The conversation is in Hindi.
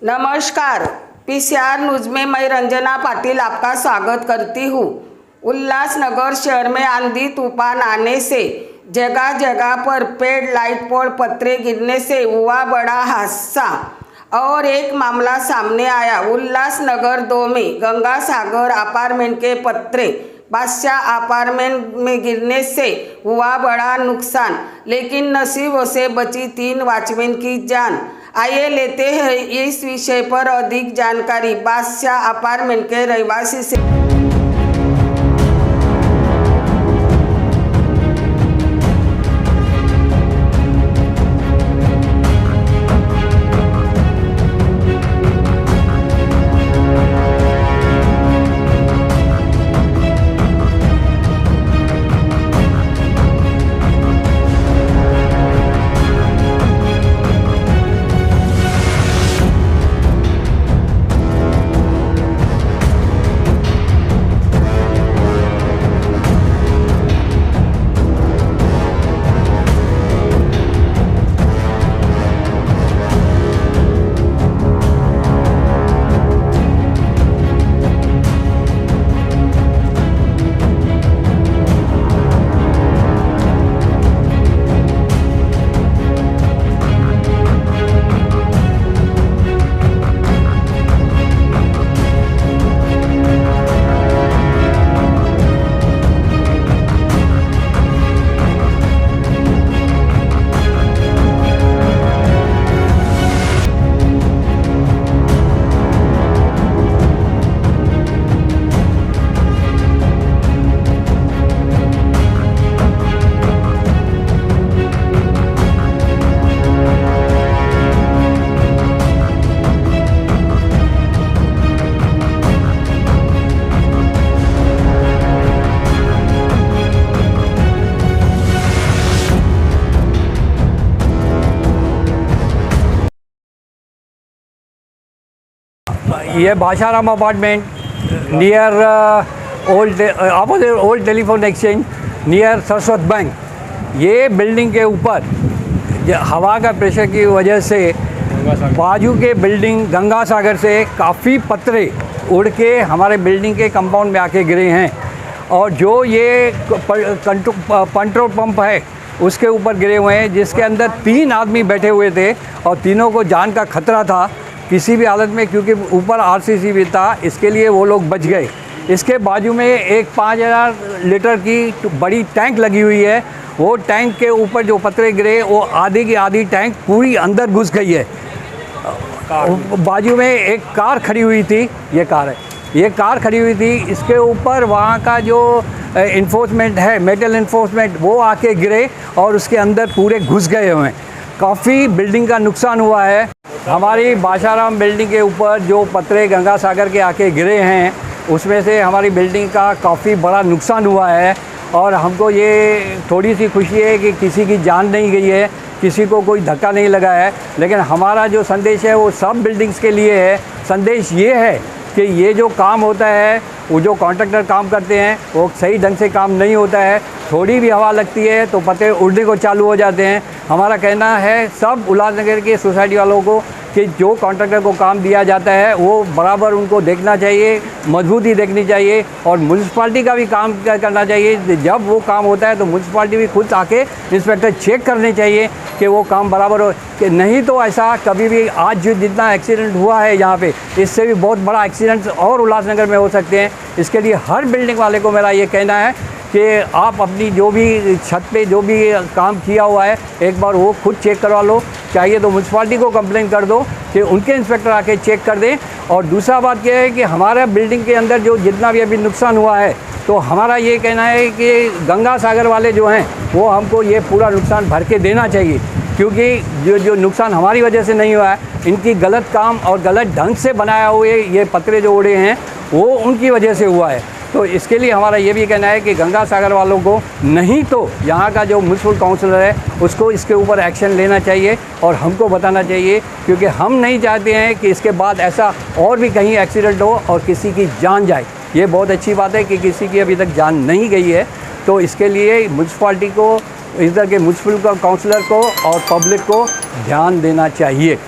नमस्कार, पीसीआर न्यूज में मैं रंजना पाटिल आपका स्वागत करती हूँ। उल्लासनगर शहर में आंधी तूफान आने से जगह जगह पर पेड़, लाइट पोल, पत्रे गिरने से हुआ बड़ा हादसा और एक मामला सामने आया। उल्लासनगर 2 में गंगा सागर अपार्टमेंट के पत्रे बादशाह अपार्टमेंट में गिरने से हुआ बड़ा नुकसान, लेकिन नसीब से बची 3 वॉचमैन की जान। आइए लेते हैं इस विषय पर अधिक जानकारी बादशाह अपार्टमेंट के रहवासी से। ये Basharam apartment near old telephone exchange near Saraswat bank. ये बिल्डिंग के ऊपर हवा का प्रेशर की वजह से बाजू के बिल्डिंग गंगा सागर से काफ़ी पत्रे उड़ के हमारे बिल्डिंग के कंपाउंड में आके गिरे हैं, और जो ये पेट्रोल पंप है उसके ऊपर गिरे हुए हैं, जिसके अंदर 3 आदमी बैठे हुए थे और तीनों को जान का खतरा था किसी भी हालत में, क्योंकि ऊपर आरसीसी भी था, इसके लिए वो लोग बच गए। इसके बाजू में एक 5000 लीटर की बड़ी टैंक लगी हुई है। वो टैंक के ऊपर जो पत्रे गिरे वो आधी की आधी टैंक पूरी अंदर घुस गई है। बाजू में एक कार खड़ी हुई थी, ये कार है, ये कार खड़ी हुई थी, इसके ऊपर वहाँ का जो इन्फोर्समेंट है, मेटल इन्फोर्समेंट, वो आके गिरे और उसके अंदर पूरे घुस गए हुए हैं। काफ़ी बिल्डिंग का नुकसान हुआ है। हमारी बाशाराम बिल्डिंग के ऊपर जो पत्रे गंगा सागर के आके गिरे हैं उसमें से हमारी बिल्डिंग का काफ़ी बड़ा नुकसान हुआ है, और हमको ये थोड़ी सी खुशी है कि किसी की जान नहीं गई है, किसी को कोई धक्का नहीं लगा है। लेकिन हमारा जो संदेश है वो सब बिल्डिंग्स के लिए है। संदेश ये है कि ये जो काम होता है, वो जो कॉन्ट्रैक्टर काम करते हैं वो सही ढंग से काम नहीं होता है। थोड़ी भी हवा लगती है तो पत्ते उड़ने को चालू हो जाते हैं। हमारा कहना है सब उल्लासनगर के सोसाइटी वालों को कि जो कॉन्ट्रैक्टर को काम दिया जाता है वो बराबर उनको देखना चाहिए, मजबूती देखनी चाहिए, और म्यूनसिपाल्टी का भी काम करना चाहिए। जब वो काम होता है तो म्यूनसिपाल्टी भी खुद आके इंस्पेक्टर चेक करने चाहिए कि वो काम बराबर हो, कि नहीं तो ऐसा कभी भी आज जो जितना एक्सीडेंट हुआ है यहाँ पे, इससे भी बहुत बड़ा एक्सीडेंट और उल्लासनगर में हो सकते हैं। इसके लिए हर बिल्डिंग वाले को मेरा ये कहना है कि आप अपनी जो भी छत पे जो भी काम किया हुआ है एक बार वो खुद चेक करवा लो। चाहिए तो म्यूनसिपाल्टी को कंप्लेंट कर दो कि उनके इंस्पेक्टर आके चेक कर दें। और दूसरा बात यह है कि हमारा बिल्डिंग के अंदर जो जितना भी अभी नुकसान हुआ है, तो हमारा ये कहना है कि गंगा सागर वाले जो हैं वो हमको ये पूरा नुकसान भर के देना चाहिए, क्योंकि जो नुकसान हमारी वजह से नहीं हुआ है, इनकी गलत काम और गलत ढंग से बनाया हुए ये पत्रे जो उड़े हैं वो उनकी वजह से हुआ है। तो इसके लिए हमारा ये भी कहना है कि गंगा सागर वालों को नहीं तो यहाँ का जो म्यूनसिपल काउंसिलर है उसको इसके ऊपर एक्शन लेना चाहिए और हमको बताना चाहिए, क्योंकि हम नहीं चाहते हैं कि इसके बाद ऐसा और भी कहीं एक्सीडेंट हो और किसी की जान जाए। ये बहुत अच्छी बात है कि किसी की अभी तक जान नहीं गई है। तो इसके लिए म्यूनसिपाल्टी को, इधर के म्यूनसिपल काउंसलर को और पब्लिक को ध्यान देना चाहिए।